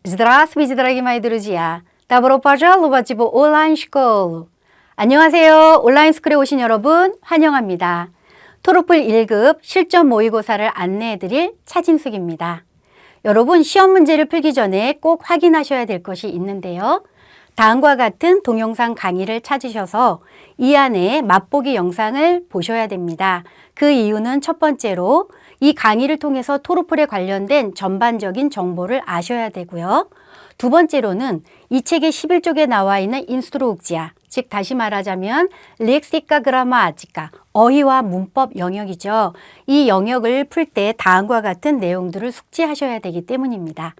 Здравствуйте, дорогие мои друзья! Добро пожаловать в 온라인 школу. 안녕하세요. 온라인 스쿨에 오신 여러분 환영합니다. 토르플 1급 실전 모의고사를 안내해 드릴 차진숙입니다. 여러분 시험 문제를 풀기 전에 꼭 확인하셔야 될 것이 있는데요. 다음과 같은 동영상 강의를 찾으셔서 이 안에 맛보기 영상을 보셔야 됩니다. 그 이유는 첫 번째로 이 강의를 통해서 토르플에 관련된 전반적인 정보를 아셔야 되고요. 두 번째로는 이 책의 11쪽에 나와 있는 인스트룩지아, 즉 다시 말하자면 렉시카 그라마티카, 어휘와 문법 영역이죠. 이 영역을 풀 때 다음과 같은 내용들을 숙지하셔야 되기 때문입니다.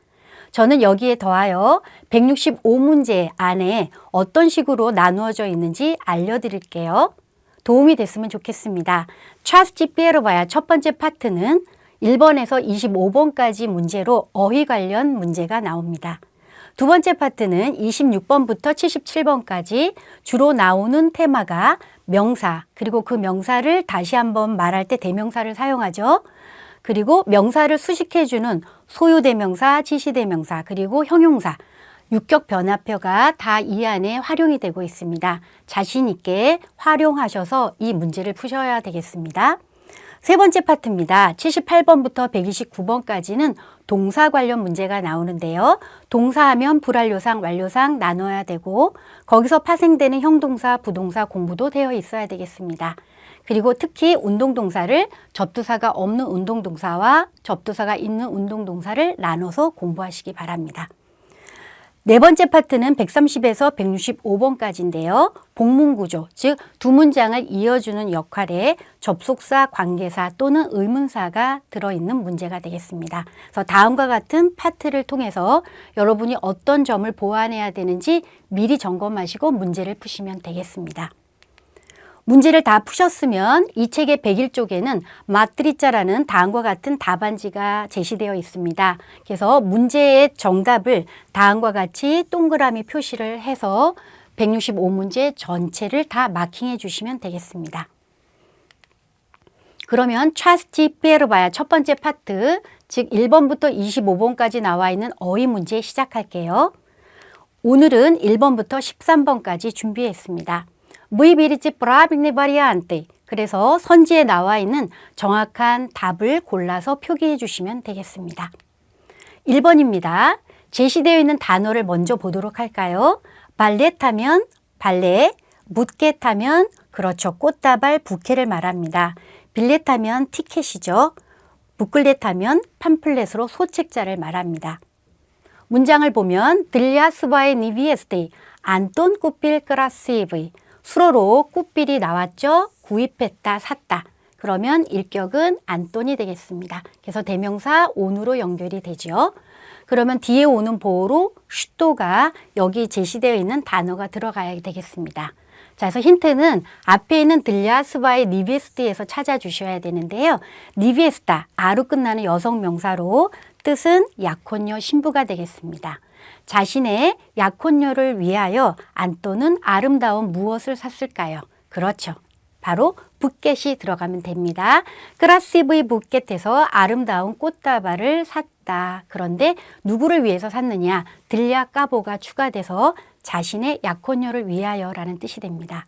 저는 여기에 더하여 165문제 안에 어떤 식으로 나누어져 있는지 알려드릴게요. 도움이 됐으면 좋겠습니다. 차스티 피에로바야 첫 번째 파트는 1번에서 25번까지 문제로 어휘 관련 문제가 나옵니다. 두 번째 파트는 26번부터 77번까지 주로 나오는 테마가 명사, 그리고 그 명사를 다시 한번 말할 때 대명사를 사용하죠. 그리고 명사를 수식해주는 소유대명사, 지시대명사, 그리고 형용사, 육격 변화표가 다 이 안에 활용이 되고 있습니다. 자신 있게 활용하셔서 이 문제를 푸셔야 되겠습니다. 세 번째 파트입니다. 78번부터 129번까지는 동사 관련 문제가 나오는데요. 동사하면 불완료상, 완료상 나눠야 되고 거기서 파생되는 형동사, 부동사 공부도 되어 있어야 되겠습니다. 그리고 특히 운동동사를 접두사가 없는 운동동사와 접두사가 있는 운동동사를 나눠서 공부하시기 바랍니다. 네 번째 파트는 130에서 165번까지인데요. 복문구조, 즉 두 문장을 이어주는 역할에 접속사, 관계사 또는 의문사가 들어있는 문제가 되겠습니다. 그래서 다음과 같은 파트를 통해서 여러분이 어떤 점을 보완해야 되는지 미리 점검하시고 문제를 푸시면 되겠습니다. 문제를 다 푸셨으면 이 책의 101쪽에는 마트리짜라는 다음과 같은 답안지가 제시되어 있습니다. 그래서 문제의 정답을 다음과 같이 동그라미 표시를 해서 165문제 전체를 다 마킹해 주시면 되겠습니다. 그러면 차스티 피에로바야 첫 번째 파트, 즉 1번부터 25번까지 나와 있는 어휘 문제 시작할게요. 오늘은 1번부터 13번까지 준비했습니다. Выберите правильный вариант. 그래서 선지에 나와 있는 정확한 답을 골라서 표기해 주시면 되겠습니다. 1번입니다. 제시되어 있는 단어를 먼저 보도록 할까요? 발렛하면 발레, 묻겟하면 그렇죠. 꽃다발, 부케를 말합니다. 빌렛하면 티켓이죠. 부클렛하면 팜플렛으로 소책자를 말합니다. 문장을 보면 들랴 스바의 니비에스테 안톤 꾸필 크라시브 수로로 꽃빌이 나왔죠. 구입했다, 샀다. 그러면 일격은 안돈이 되겠습니다. 그래서 대명사 온으로 연결이 되죠. 그러면 뒤에 오는 보호로 슈토가 여기 제시되어 있는 단어가 들어가야 되겠습니다. 자, 그래서 힌트는 앞에 있는 들랴스바의 니비에스트에서 찾아주셔야 되는데요. 니비에스타, 아로 끝나는 여성 명사로 뜻은 약혼녀 신부가 되겠습니다. 자신의 약혼녀를 위하여 안토는 아름다운 무엇을 샀을까요? 그렇죠. 바로 부켓이 들어가면 됩니다. 크라시브의 부켓에서 아름다운 꽃다발을 샀다. 그런데 누구를 위해서 샀느냐? 들랴 까보가 추가돼서 자신의 약혼녀를 위하여라는 뜻이 됩니다.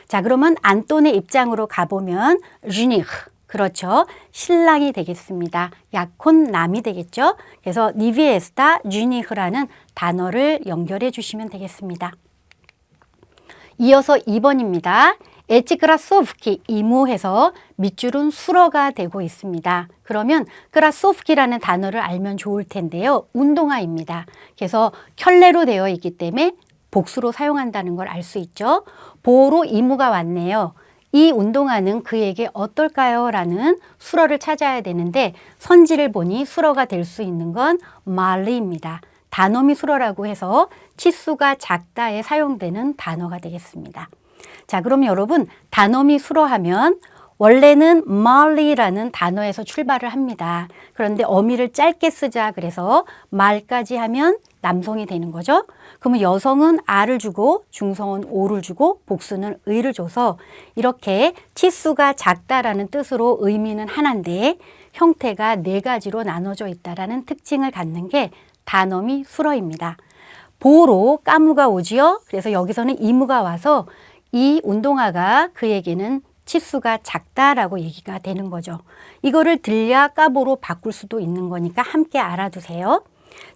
자, 그러면 안톤의 입장으로 가보면 주니흐. 그렇죠. 신랑이 되겠습니다. 약혼남이 되겠죠. 그래서 니비에스타 주니흐라는 단어를 연결해 주시면 되겠습니다. 이어서 2번입니다. 에치크라소프키 이모해서 밑줄은 수러가 되고 있습니다. 그러면 크라소프키라는 단어를 알면 좋을 텐데요. 운동화입니다. 그래서 켤레로 되어 있기 때문에 복수로 사용한다는 걸 알 수 있죠. 보호로 이모가 왔네요. 이 운동화는 그에게 어떨까요? 라는 수러를 찾아야 되는데 선지를 보니 수러가 될 수 있는 건 말리입니다. 단어미 수러라고 해서 치수가 작다에 사용되는 단어가 되겠습니다. 자, 그럼 여러분 단어미 수러하면 원래는 말리라는 단어에서 출발을 합니다. 그런데 어미를 짧게 쓰자 그래서 말까지 하면 남성이 되는 거죠. 그러면 여성은 아를 주고 중성은 오를 주고 복수는 의를 줘서 이렇게 치수가 작다라는 뜻으로 의미는 하나인데 형태가 네 가지로 나눠져 있다라는 특징을 갖는 게 단어미 수러입니다. 보로 까무가 오지요. 그래서 여기서는 이무가 와서 이 운동화가 그에게는 치수가 작다라고 얘기가 되는 거죠. 이거를 들랴 까보로 바꿀 수도 있는 거니까 함께 알아두세요.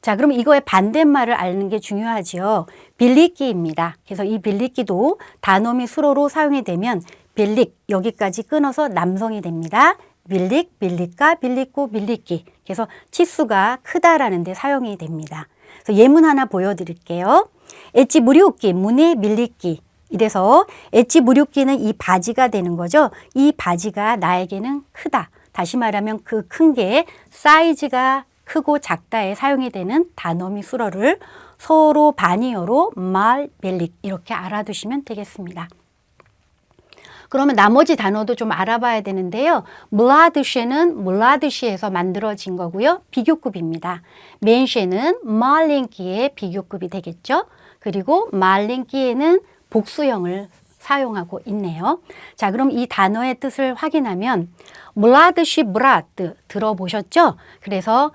자, 그럼 이거의 반대말을 아는 게 중요하지요. 빌리끼입니다. 그래서 이 빌리끼도 단어미 수로로 사용이 되면 빌릭 여기까지 끊어서 남성이 됩니다. 빌릭, 빌리까, 빌리꼬, 빌리끼. 그래서 치수가 크다라는 데 사용이 됩니다. 그래서 예문 하나 보여드릴게요. 엣지 무리웃기, 문에 밀리끼. 이래서 엣지 무리웃기는 이 바지가 되는 거죠. 이 바지가 나에게는 크다. 다시 말하면 그 큰 게 사이즈가 크고 작다에 사용이 되는 단어미 수러를 서로 반이어로 말, 벨릭 이렇게 알아두시면 되겠습니다. 그러면 나머지 단어도 좀 알아봐야 되는데요. 물라드쉐는 물라드시에서 만들어진 거고요. 비교급입니다. 멘쉐는 말랭키의 비교급이 되겠죠. 그리고 말랭키에는 복수형을 사용하고 있네요. 자, 그럼 이 단어의 뜻을 확인하면 물라드시 브라트 들어보셨죠? 그래서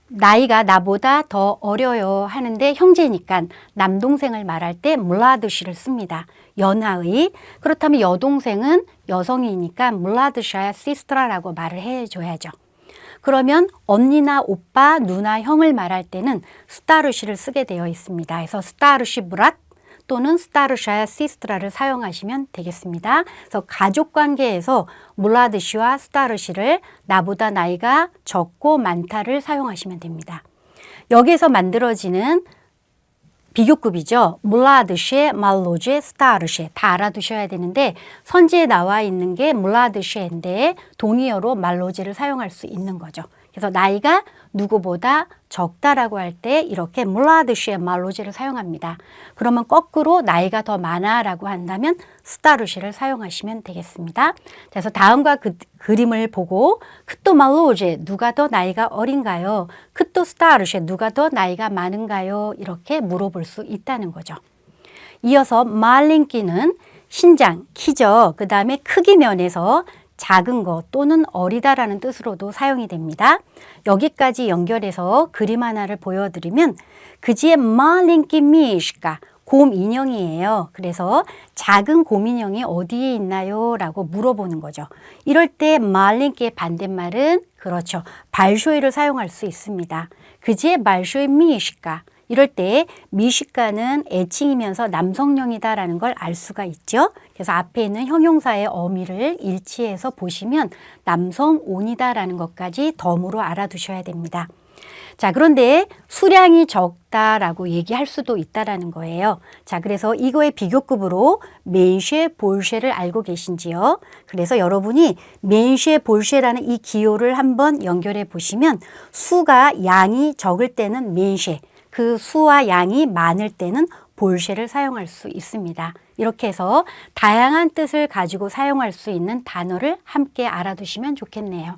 나이가 나보다 더 어려요 하는데 형제니까 남동생을 말할 때 물라드시를 씁니다. 연하의. 그렇다면 여동생은 여성이니까 물라드샤야 시스트라라고 말을 해줘야죠. 그러면 언니나 오빠, 누나, 형을 말할 때는 스타르시를 쓰게 되어 있습니다. 그래서 스타르시 브랏 또는 스타르샤야 시스트라를 사용하시면 되겠습니다. 그래서 가족 관계에서 물라드시와 스타르시를 나보다 나이가 적고 많다를 사용하시면 됩니다. 여기에서 만들어지는 비교급이죠. 물라드시에, 말로제, 스타르시 다 알아두셔야 되는데 선지에 나와 있는 게 물라드시인데 동의어로 말로제를 사용할 수 있는 거죠. 그래서 나이가 누구보다 적다라고 할 때 이렇게 물라드시의 말로제를 사용합니다. 그러면 거꾸로 나이가 더 많아라고 한다면 스타르시를 사용하시면 되겠습니다. 그래서 다음과 그림을 보고 크또 말로제 누가 더 나이가 어린가요? 크또 스타르시 누가 더 나이가 많은가요? 이렇게 물어볼 수 있다는 거죠. 이어서 말랭키는 신장, 키죠. 그 다음에 크기 면에서 작은 것 또는 어리다라는 뜻으로도 사용이 됩니다. 여기까지 연결해서 그림 하나를 보여드리면 그지의 마랭키 미시까 곰 인형이에요. 그래서 작은 곰 인형이 어디에 있나요? 라고 물어보는 거죠. 이럴 때 마랭키의 반대말은 그렇죠. 발쇼이를 사용할 수 있습니다. 그지의 발쇼이 미시까 이럴 때 미시카는 애칭이면서 남성형이다라는 걸 알 수가 있죠. 그래서 앞에 있는 형용사의 어미를 일치해서 보시면 남성온이다라는 것까지 덤으로 알아두셔야 됩니다. 자, 그런데 수량이 적다라고 얘기할 수도 있다라는 거예요. 자, 그래서 이거의 비교급으로 맨쉐, 볼쉐를 알고 계신지요? 그래서 여러분이 맨쉐, 볼쉐라는 이 기호를 한번 연결해 보시면 수가 양이 적을 때는 맨쉐, 그 수와 양이 많을 때는 볼쉐를 사용할 수 있습니다. 이렇게 해서 다양한 뜻을 가지고 사용할 수 있는 단어를 함께 알아두시면 좋겠네요.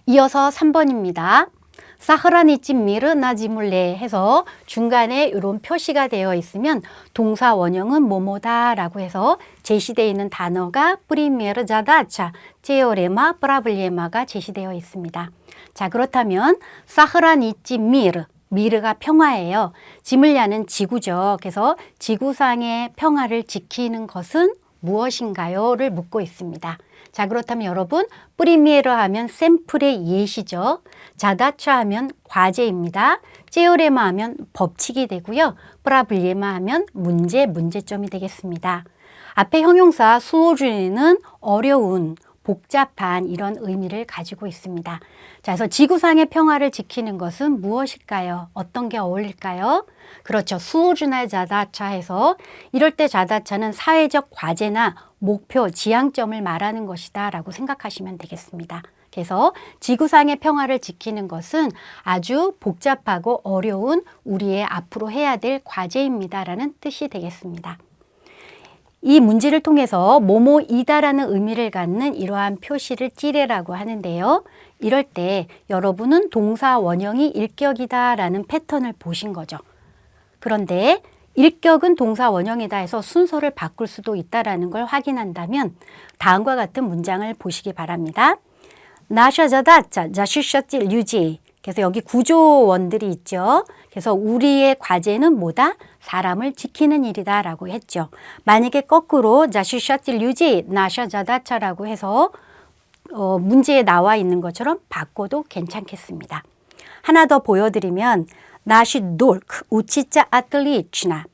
이어서 3번입니다. 사흐라니찌 미르 나지물레 해서 중간에 이런 표시가 되어 있으면 동사 원형은 뭐뭐다 라고 해서 제시되어 있는 단어가 프리미에르 자다차, 제오레마, 브라블리에마가 제시되어 있습니다. 자, 그렇다면 사흐라니찌 미르 미르가 평화예요. 지물야는 지구죠. 그래서 지구상의 평화를 지키는 것은 무엇인가요?를 묻고 있습니다. 자, 그렇다면 여러분 프리미에르 하면 샘플의 예시죠. 자다차 하면 과제입니다. 제오레마 하면 법칙이 되고요. 프라블리에마 하면 문제점이 되겠습니다. 앞에 형용사 수호주의는 어려운, 복잡한 이런 의미를 가지고 있습니다. 자, 그래서 지구상의 평화를 지키는 것은 무엇일까요? 어떤 게 어울릴까요? 그렇죠. 수호주나 자다차 해서 이럴 때 자다차는 사회적 과제나 목표, 지향점을 말하는 것이다 라고 생각하시면 되겠습니다. 그래서 지구상의 평화를 지키는 것은 아주 복잡하고 어려운 우리의 앞으로 해야 될 과제입니다 라는 뜻이 되겠습니다. 이 문제를 통해서 뭐뭐이다라는 의미를 갖는 이러한 표시를 찌레라고 하는데요. 이럴 때 여러분은 동사 원형이 일격이다라는 패턴을 보신 거죠. 그런데 일격은 동사 원형이다 해서 순서를 바꿀 수도 있다라는 걸 확인한다면 다음과 같은 문장을 보시기 바랍니다. 나샤자다자 자슈셔지 류지 그래서 여기 구조원들이 있죠. 그래서 우리의 과제는 뭐다? 사람을 지키는 일이다 라고 했죠. 만약에 거꾸로 자슈샤틸 유지 나샤자다차라고 해서 문제에 나와 있는 것처럼 바꿔도 괜찮겠습니다. 하나 더 보여드리면 나시 돌크 우치짜 아틀리치나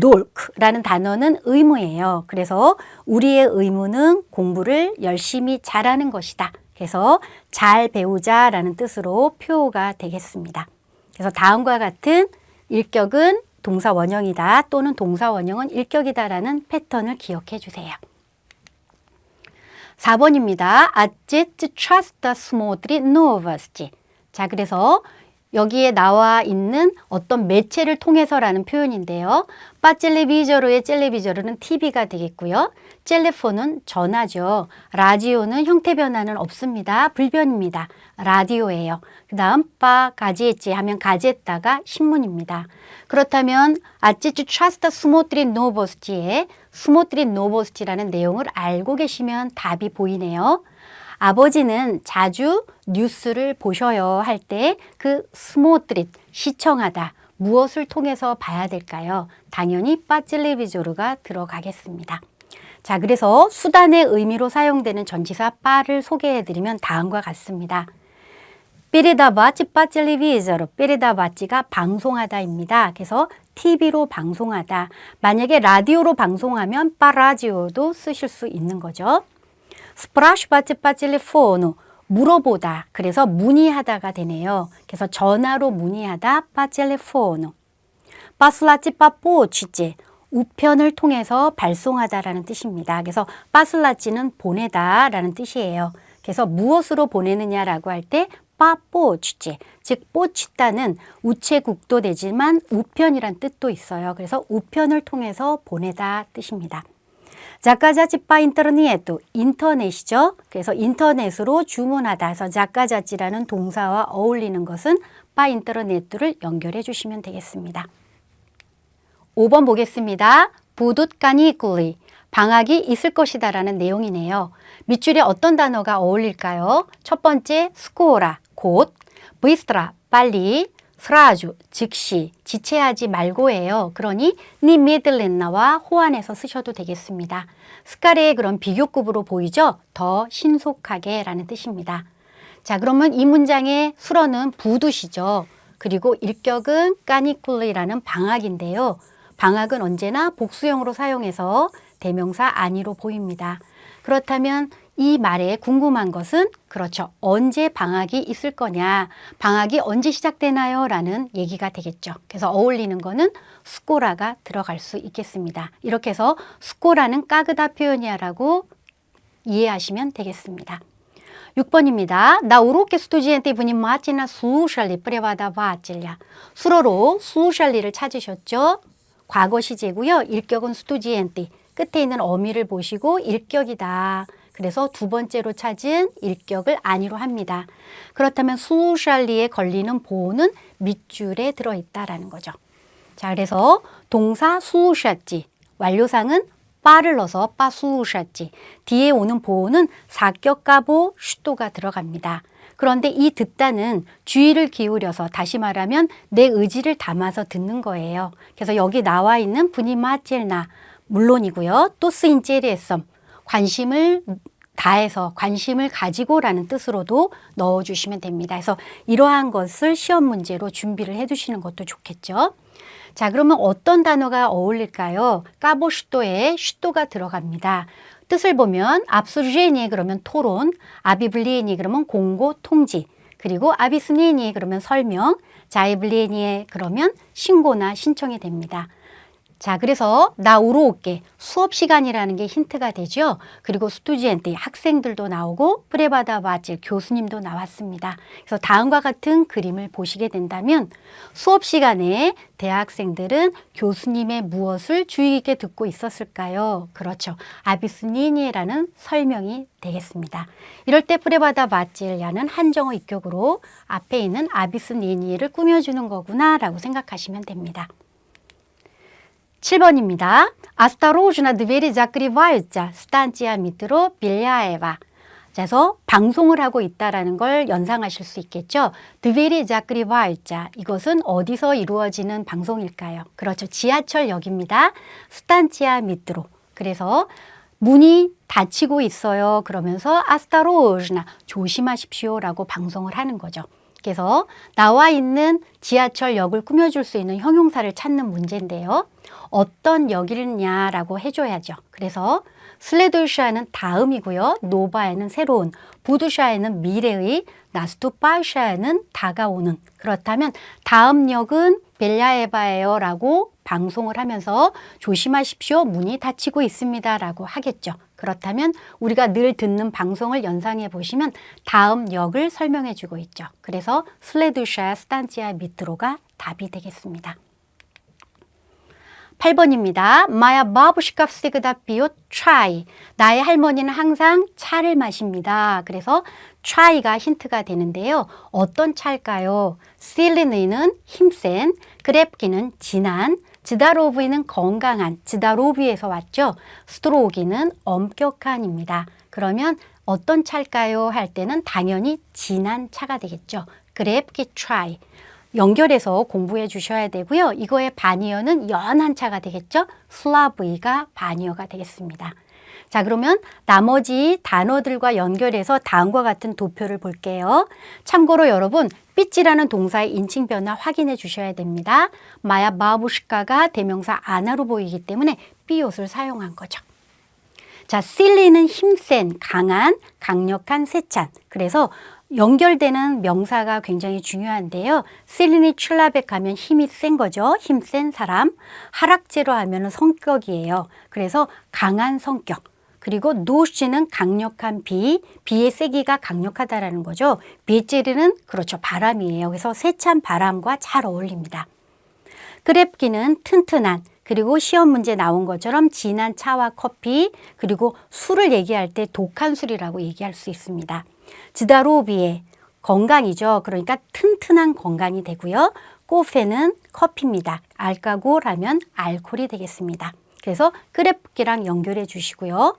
돌크라는 단어는 의무예요. 그래서 우리의 의무는 공부를 열심히 잘하는 것이다. 그래서 잘 배우자라는 뜻으로 표가 되겠습니다. 그래서 다음과 같은 일격은 동사 원형이다 또는 동사 원형은 일격이다라는 패턴을 기억해 주세요. 4번입니다. Отец часто смотрит новости. 자, 그래서 여기에 나와 있는 어떤 매체를 통해서라는 표현인데요. 빠 텔레비저로의 텔레비저로는 TV가 되겠고요. 텔레폰은 전화죠. 라디오는 형태 변화는 없습니다. 불변입니다. 라디오예요. 그 다음 빠 가지에찌 하면 가지에다가 신문입니다. 그렇다면 아찌쭈 차스타 스모트린 노보스티에 스모트린 노보스티라는 내용을 알고 계시면 답이 보이네요. 아버지는 자주 뉴스를 보셔요 할 때 그 스모트릿 시청하다 무엇을 통해서 봐야 될까요? 당연히 빠 텔레비저로가 들어가겠습니다. 자, 그래서 수단의 의미로 사용되는 전치사 빠를 소개해드리면 다음과 같습니다. 페레다바치 빠 텔레비저로 페레다바치가 방송하다입니다. 그래서 TV로 방송하다. 만약에 라디오로 방송하면 빠 라디오도 쓰실 수 있는 거죠. 스프라시바치 빠 텔레포노 물어보다. 그래서 문의하다가 되네요. 그래서 전화로 문의하다 빠 텔레포노. 빠슬라치 빠 포치제 우편을 통해서 발송하다라는 뜻입니다. 그래서 빠슬라치는 보내다라는 뜻이에요. 그래서 무엇으로 보내느냐라고 할 때 빠뽀치제, 즉 뽀치다는 우체국도 되지만 우편이란 뜻도 있어요. 그래서 우편을 통해서 보내다 뜻입니다. 작가자치 빠 인터넷도 인터넷이죠. 그래서 인터넷으로 주문하다 해서 작가자치라는 동사와 어울리는 것은 빠 인터넷을 연결해 주시면 되겠습니다. 5번 보겠습니다. 부둣 까니꿀리 방학이 있을 것이다 라는 내용이네요. 밑줄에 어떤 단어가 어울릴까요? 첫 번째 스코라 곧, 브이스트라 빨리, 스라주 즉시, 지체하지 말고예요. 그러니 니 메들렌나와 호환해서 쓰셔도 되겠습니다. 스카레의 그런 비교급으로 보이죠? 더 신속하게 라는 뜻입니다. 자, 그러면 이 문장의 수로는 부둣이죠. 그리고 일격은 까니꿀리라는 방학인데요. 방학은 언제나 복수형으로 사용해서 대명사 아니로 보입니다. 그렇다면 이 말에 궁금한 것은 그렇죠. 언제 방학이 있을 거냐, 방학이 언제 시작되나요? 라는 얘기가 되겠죠. 그래서 어울리는 거는 스코라가 들어갈 수 있겠습니다. 이렇게 해서 스코라는 까그다 표현이야라고 이해하시면 되겠습니다. 6번입니다. На уроке студенты внимательно слушали преподавателя. 수로로 слушал리를 찾으셨죠? 과거 시제고요. 일격은 스투지엔티. 끝에 있는 어미를 보시고 일격이다. 그래서 두 번째로 찾은 일격을 아니로 합니다. 그렇다면 슬루샬리에 걸리는 보호는 밑줄에 들어있다라는 거죠. 자, 그래서 동사 슬루샤지 완료상은 빠를 넣어서 빠 슬루샤지 뒤에 오는 보호는 사격가보 슈도가 들어갑니다. 그런데 이 듣다는 주의를 기울여서 다시 말하면 내 의지를 담아서 듣는 거예요. 그래서 여기 나와 있는 분이마첼나 물론이고요. 또 쓰인제리에썸 관심을 다해서 관심을 가지고라는 뜻으로도 넣어주시면 됩니다. 그래서 이러한 것을 시험 문제로 준비를 해두시는 것도 좋겠죠. 자, 그러면 어떤 단어가 어울릴까요? 까보슈도에 슈도가 들어갑니다. 뜻을 보면 압수르제니 그러면 토론, 아비블리에니 그러면 공고, 통지, 그리고 아비스니니 그러면 설명, 자이블리에니 그러면 신고나 신청이 됩니다. 자, 그래서 나 우로 올게 수업 시간이라는 게 힌트가 되죠. 그리고 스투지엔트 학생들도 나오고 프레바다 바질 교수님도 나왔습니다. 그래서 다음과 같은 그림을 보시게 된다면 수업 시간에 대학생들은 교수님의 무엇을 주의 깊게 듣고 있었을까요? 그렇죠. 아비스니니라는 설명이 되겠습니다. 이럴 때 프레바다 바질야는 한정어 입격으로 앞에 있는 아비스니니를 꾸며주는 거구나 라고 생각하시면 됩니다. 7번입니다. Осторожно, двери закрываются. Станция метро Беляева. 그래서 방송을 하고 있다라는 걸 연상하실 수 있겠죠. 드베리 자크리바이자 이것은 어디서 이루어지는 방송일까요? 그렇죠. 지하철역입니다. 스탄치아 미트로. 그래서 문이 닫히고 있어요. 그러면서 아스타로즈나 조심하십시오라고 방송을 하는 거죠. 그래서 나와 있는 지하철역을 꾸며줄 수 있는 형용사를 찾는 문제인데요. 어떤 역이냐라고 해줘야죠. 그래서 슬레도샤는 다음이고요. 노바에는 새로운, 부두샤에는 미래의, 나스투파샤에는 다가오는. 그렇다면 다음 역은 벨야에바예요 라고 방송을 하면서 조심하십시오. 문이 닫히고 있습니다 라고 하겠죠. 그렇다면 우리가 늘 듣는 방송을 연상해 보시면 다음 역을 설명해 주고 있죠. 그래서 슬레두샤 스탄치아 미트로가 답이 되겠습니다. 8번입니다. 마야 바부시카 스티그다 비오 트라이. 나의 할머니는 항상 차를 마십니다. 그래서 트라이가 힌트가 되는데요. 어떤 차일까요? 실리니는 힘센, 그랩기는 진한, 즈다로브이는 건강한, 즈다로브에서 왔죠. 스트로기는 엄격한입니다. 그러면 어떤 차일까요? 할 때는 당연히 진한 차가 되겠죠. 그랩기 트라이. 연결해서 공부해 주셔야 되고요. 이거의 반이어는 연한 차가 되겠죠. 슬라브이가 반이어가 되겠습니다. 자, 그러면 나머지 단어들과 연결해서 다음과 같은 도표를 볼게요. 참고로 여러분, 삐찌라는 동사의 인칭 변화 확인해 주셔야 됩니다. 마야 바부시카가 대명사 아나로 보이기 때문에 삐옷을 사용한 거죠. 자, 실리는 힘센, 강한, 강력한 세찬. 그래서 연결되는 명사가 굉장히 중요한데요. 실리니 출라백 하면 힘이 센 거죠. 힘센 사람. 하락제로 하면 성격이에요. 그래서 강한 성격. 그리고 노시는 강력한 비, 비의 세기가 강력하다라는 거죠. 비제리는 그렇죠. 바람이에요. 그래서 세찬 바람과 잘 어울립니다. 그랩기는 튼튼한, 그리고 시험 문제 나온 것처럼 진한 차와 커피, 그리고 술을 얘기할 때 독한 술이라고 얘기할 수 있습니다. 즈다로비에 건강이죠. 그러니까 튼튼한 건강이 되고요. 꼬페는 커피입니다. 알카골하면 알코올이 되겠습니다. 그래서 그랩기랑 연결해 주시고요.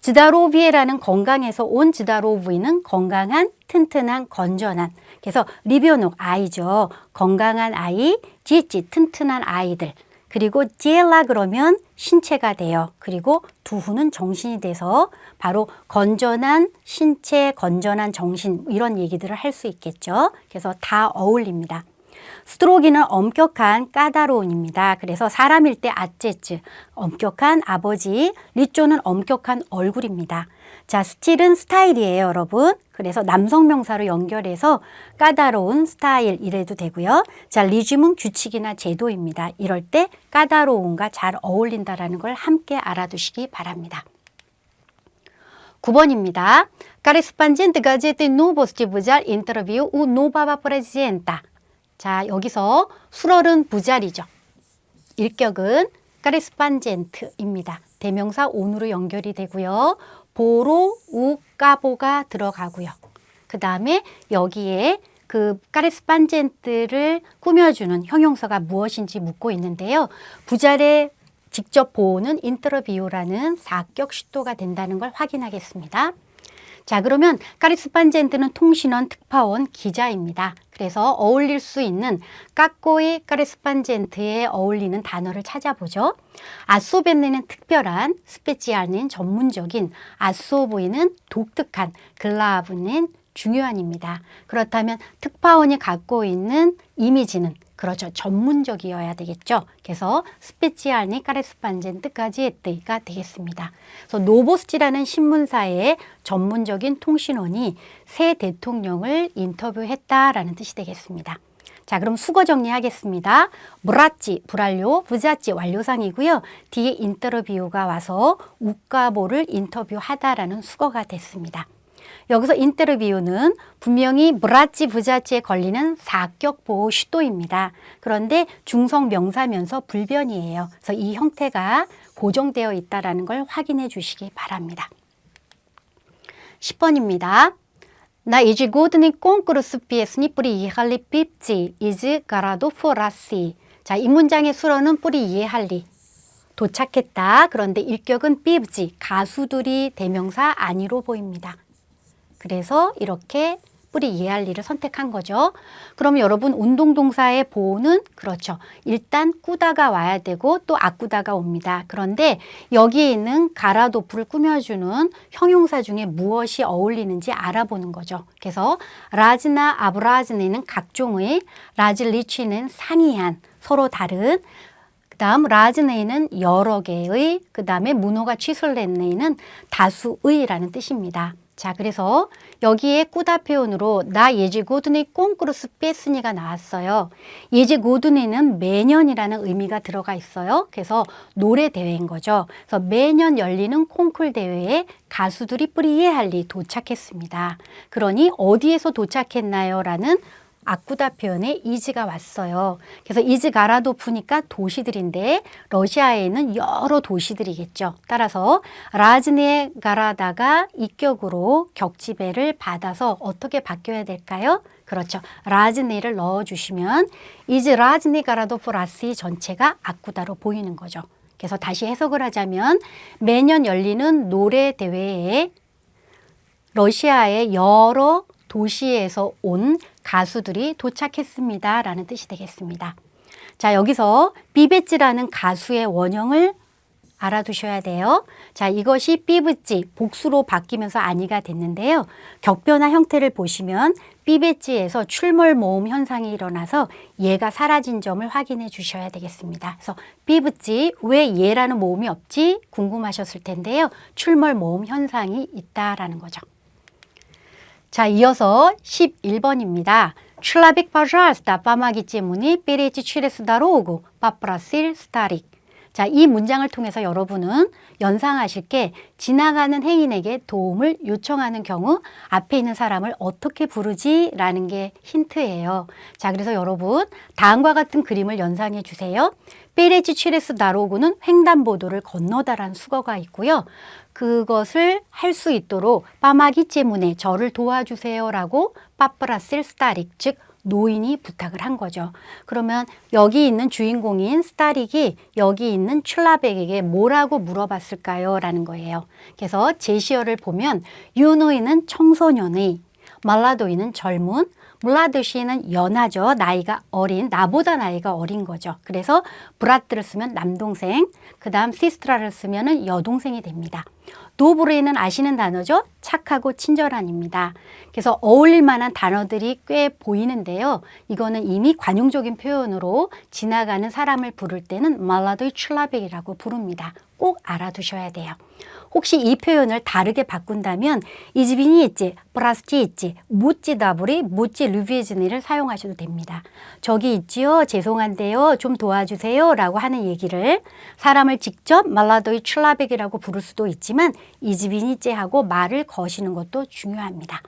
즈다로비에라는 건강에서 온 즈다로브이는 건강한, 튼튼한, 건전한. 그래서 리비오녹 아이죠. 건강한 아이, 지지 튼튼한 아이들. 그리고 지엘라 그러면 신체가 돼요. 그리고 두후는 정신이 돼서 바로 건전한 신체, 건전한 정신 이런 얘기들을 할 수 있겠죠. 그래서 다 어울립니다. 스트로기는 엄격한 까다로운입니다. 그래서 사람일 때 아제츠, 엄격한 아버지, 리쪼는 엄격한 얼굴입니다. 자, 스틸은 스타일이에요, 여러분. 그래서 남성 명사로 연결해서 까다로운 스타일 이래도 되고요. 자, 리즘은 규칙이나 제도입니다. 이럴 때 까다로움과 잘 어울린다라는 걸 함께 알아두시기 바랍니다. 9번입니다. Correspondente Gazeta Novo Stibujar Interview u Nova Presenta. 자, 여기서 수럴은 부자리죠. 일격은 까레스판젠트입니다. 대명사 온으로 연결이 되고요. 보로, 우, 까보가 들어가고요. 그 다음에 여기에 그 까레스판젠트를 꾸며주는 형용사가 무엇인지 묻고 있는데요. 부자리 직접 보호는 인터비오라는 사격 슈도가 된다는 걸 확인하겠습니다. 자, 그러면 까레스판젠트는 통신원, 특파원, 기자입니다. 그래서 어울릴 수 있는 까꼬이 까레스판젠트에 어울리는 단어를 찾아보죠. 아소벤네는 특별한, 스페치알는 전문적인, 아소보이는 독특한, 글라브는 중요한입니다. 그렇다면 특파원이 갖고 있는 이미지는 그렇죠. 전문적이어야 되겠죠. 그래서 스페치알니 까레스판젠트까지 했드가 되겠습니다. 그래서 노보스티라는 신문사의 전문적인 통신원이 새 대통령을 인터뷰했다라는 뜻이 되겠습니다. 자, 그럼 수거 정리하겠습니다. 브라찌, 불완료, 부자찌 완료상이고요. 뒤에 인터뷰가 와서 우까보를 인터뷰하다라는 수거가 됐습니다. 여기서 인터뷰는 분명히 브라찌 부자찌에 걸리는 사격 보호 슈도입니다. 그런데 중성 명사면서 불변이에요. 그래서 이 형태가 고정되어 있다는 걸 확인해 주시기 바랍니다. 10번입니다. 나 ejgodny konkurs piesni priехали pipci из городов России. 자, 이 문장의 수로는 priехали. 도착했다. 그런데 일격은 pipci, 가수들이 대명사 아니로 보입니다. 그래서 이렇게 뿌리 예할리를 선택한 거죠. 그럼 여러분 운동동사의 보호는 그렇죠. 일단 꾸다가 와야 되고 또 아꾸다가 옵니다. 그런데 여기에 있는 가라도프를 꾸며주는 형용사 중에 무엇이 어울리는지 알아보는 거죠. 그래서 라즈나 아브라즈네는 각종의, 라즈리치는 상이한, 서로 다른, 그 다음 라즈네이는 여러 개의, 그 다음에 문호가 취술렛네이는 다수의라는 뜻입니다. 자, 그래서 여기에 꾸다 표현으로 나 예지 고든의 꽁꾸르스 뺐으니가 나왔어요. 예지 고든에는 매년이라는 의미가 들어가 있어요. 그래서 노래 대회인 거죠. 그래서 매년 열리는 콩쿨 대회에 가수들이 뿌리에 할리 도착했습니다. 그러니 어디에서 도착했나요? 라는 아꾸다 표현에 이즈가 왔어요. 그래서 이즈 가라도프니까 도시들인데 러시아에 있는 여러 도시들이겠죠. 따라서 라즈네 가라다가 이격으로 격지배를 받아서 어떻게 바뀌어야 될까요? 그렇죠. 라즈네를 넣어주시면 이즈 라즈네 가라도프 라스이 전체가 아꾸다로 보이는 거죠. 그래서 다시 해석을 하자면 매년 열리는 노래 대회에 러시아의 여러 도시에서 온 가수들이 도착했습니다. 라는 뜻이 되겠습니다. 자, 여기서 비베찌라는 가수의 원형을 알아두셔야 돼요. 자, 이것이 삐브찌, 복수로 바뀌면서 아니가 됐는데요. 격변화 형태를 보시면 삐베찌에서 출몰 모음 현상이 일어나서 얘가 사라진 점을 확인해 주셔야 되겠습니다. 그래서 삐브찌, 왜 얘라는 모음이 없지? 궁금하셨을 텐데요. 출몰 모음 현상이 있다라는 거죠. 자, 이어서 11번입니다. члабек, пожалуйста, помогите мне перейти через дорогу, попросил старик. 자, 이 문장을 통해서 여러분은 연상하실 게 지나가는 행인에게 도움을 요청하는 경우 앞에 있는 사람을 어떻게 부르지? 라는 게 힌트예요. 자, 그래서 여러분 다음과 같은 그림을 연상해 주세요. 페레치 취레스 다로구는 횡단보도를 건너다라는 수거가 있고요. 그것을 할 수 있도록 빠마기 때문에 저를 도와주세요라고 빠프라셀 스타릭, 즉 노인이 부탁을 한 거죠. 그러면 여기 있는 주인공인 스타릭이 여기 있는 출라백에게 뭐라고 물어봤을까요? 라는 거예요. 그래서 제시어를 보면 유노이는 청소년의, 말라도이는 젊은, 물라드시는 연하죠. 나이가 어린, 나보다 나이가 어린 거죠. 그래서 브라트를 쓰면 남동생, 그 다음 시스트라를 쓰면 여동생이 됩니다. 도브레는 아시는 단어죠. 착하고 친절한입니다. 그래서 어울릴 만한 단어들이 꽤 보이는데요. 이거는 이미 관용적인 표현으로 지나가는 사람을 부를 때는 말라도이 출라백이라고 부릅니다. 꼭 알아두셔야 돼요. 혹시 이 표현을 다르게 바꾼다면 이즈빈이 있지, 브라스티 있지, 무찌 다브리, 무찌 르비에즈니를 사용하셔도 됩니다. 저기 있지요, 죄송한데요, 좀 도와주세요 라고 하는 얘기를 사람을 직접 말라도이 출라백이라고 부를 수도 있지만 이즈빈이 있지 하고 말을 거시는 것도 중요합니다.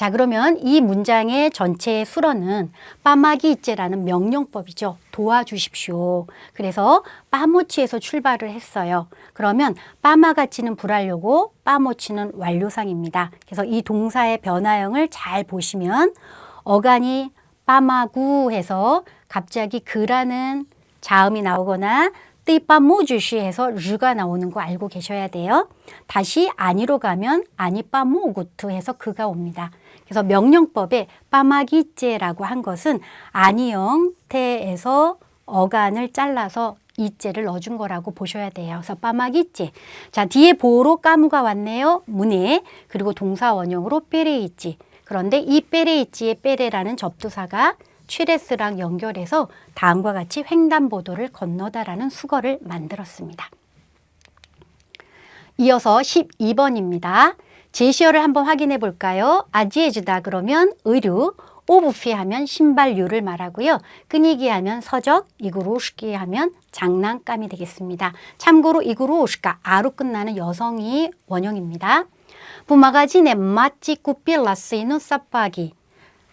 자, 그러면 이 문장의 전체의 수어는 빠마기 있제라는 명령법이죠. 도와주십시오. 그래서 빠모치에서 출발을 했어요. 그러면 빠마가치는 불하려고 빠모치는 완료상입니다. 그래서 이 동사의 변화형을 잘 보시면 어간이 빠마구 해서 갑자기 그라는 자음이 나오거나 띠빠모주시 해서 르가 나오는 거 알고 계셔야 돼요. 다시 아니로 가면 아니빠모구트 해서 그가 옵니다. 그래서 명령법에 빠마기째라고 한 것은 아니 형태에서 어간을 잘라서 이째를 넣어준 거라고 보셔야 돼요. 그래서 빠마기째. 자, 뒤에 보호로 까무가 왔네요. 문에. 그리고 동사 원형으로 빼레이찌. 그런데 이 빼레이찌의 빼레라는 접두사가 취레스랑 연결해서 다음과 같이 횡단보도를 건너다라는 수거를 만들었습니다. 이어서 12번입니다. 제시어를 한번 확인해 볼까요? 아지에주다 그러면 의류, 오부피 하면 신발류를 말하고요. 끈이기 하면 서적, 이구로우시키 하면 장난감이 되겠습니다. 참고로 이구로우시카, 아로 끝나는 여성이 원형입니다. 부마가지네 마치 꾸필라스이누 싸빠기.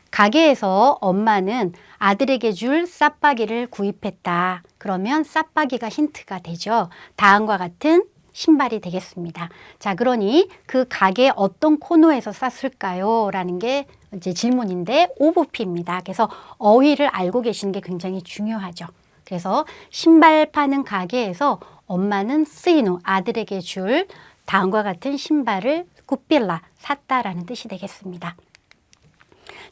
가게에서 엄마는 아들에게 줄 싸빠기를 구입했다. 그러면 싸빠기가 힌트가 되죠. 다음과 같은 신발이 되겠습니다. 자, 그러니 그 가게 어떤 코너에서 쌌을까요? 라는 게 이제 질문인데 오부피입니다. 그래서 어휘를 알고 계시는 게 굉장히 중요하죠. 그래서 신발 파는 가게에서 엄마는 쓰이누 아들에게 줄 다음과 같은 신발을 꾸필라, 샀다라는 뜻이 되겠습니다.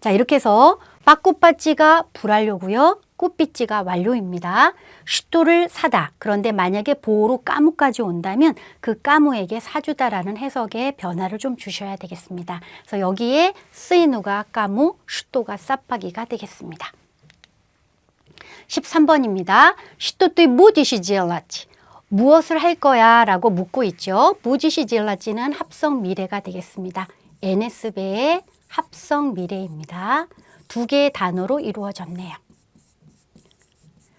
자, 이렇게 해서 빠꾸빠찌가 불완료고요. 꾸삐찌가 완료입니다. 슈토를 사다. 그런데 만약에 보호로 까무까지 온다면 그 까무에게 사주다라는 해석의 변화를 좀 주셔야 되겠습니다. 그래서 여기에 쓰이누가 까무, 슈토가 싸파기가 되겠습니다. 13번입니다. 슈토뚜이 무디시 지엘라치. 무엇을 할 거야? 라고 묻고 있죠. 무디시 지엘라치는 합성 미래가 되겠습니다. NS배의 합성 미래입니다. 두 개의 단어로 이루어졌네요.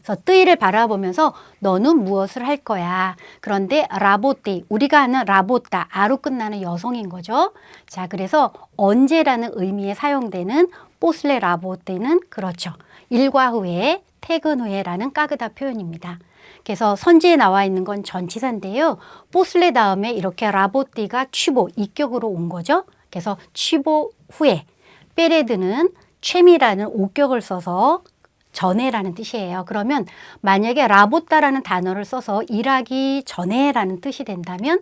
그래서 뜨이를 바라보면서 너는 무엇을 할 거야? 그런데 라보띠, 우리가 아는 라보따, 아로 끝나는 여성인 거죠. 자, 그래서 언제라는 의미에 사용되는 뽀슬레 라보띠는 그렇죠. 일과 후에, 퇴근 후에라는 까그다 표현입니다. 그래서 선지에 나와 있는 건 전치사인데요. 뽀슬레 다음에 이렇게 라보띠가 취보, 이격으로 온 거죠. 그래서 취보 후에, 빼레드는 취미라는 오격을 써서 전에라는 뜻이에요. 그러면 만약에 라보따라는 단어를 써서 일하기 전에라는 뜻이 된다면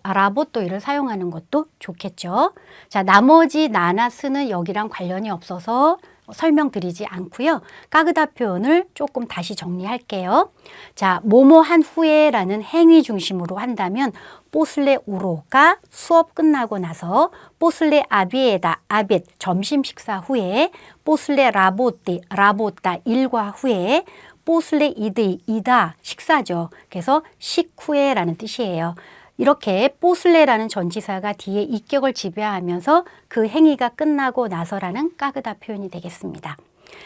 라보또이를 사용하는 것도 좋겠죠. 자, 나머지 나나스는 여기랑 관련이 없어서 설명드리지 않고요. 까그다 표현을 조금 다시 정리할게요. 자, 뭐뭐 한 후에라는 행위 중심으로 한다면 뽀슬레 우로가 수업 끝나고 나서 뽀슬레 아비에다 아벳 점심 식사 후에 뽀슬레 라보띠 라보따 일과 후에 뽀슬레 이드이 이다 식사죠. 그래서 식후에라는 뜻이에요. 이렇게 뽀슬레라는 전치사가 뒤에 이격을 지배하면서 그 행위가 끝나고 나서라는 까그다 표현이 되겠습니다.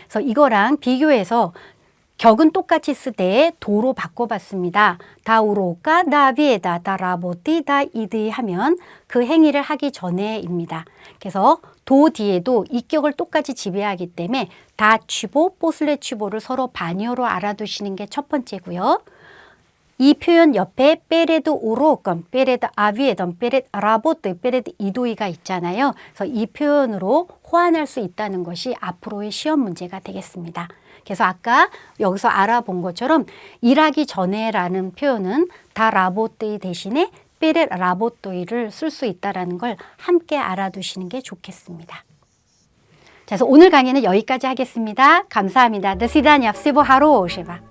그래서 이거랑 비교해서 격은 똑같이 쓰되 도로 바꿔봤습니다. 다우로까 나비에다 다라보띠 다이드 하면 그 행위를 하기 전에입니다. 그래서 도 뒤에도 이격을 똑같이 지배하기 때문에 다 취보, 뽀슬레 취보를 서로 반이어로 알아두시는 게 첫 번째고요. 이 표현 옆에 빼레드 우로건, 빼레드 아비에던, 빼레드 라보트, 빼레드 이도이가 있잖아요. 그래서 이 표현으로 호환할 수 있다는 것이 앞으로의 시험 문제가 되겠습니다. 그래서 아까 여기서 알아본 것처럼 일하기 전에라는 표현은 다 라보트이 대신에 빼레드 라보토이를 쓸 수 있다는 걸 함께 알아두시는 게 좋겠습니다. 자, 그래서 오늘 강의는 여기까지 하겠습니다. 감사합니다. До свидания. Всего хорошего.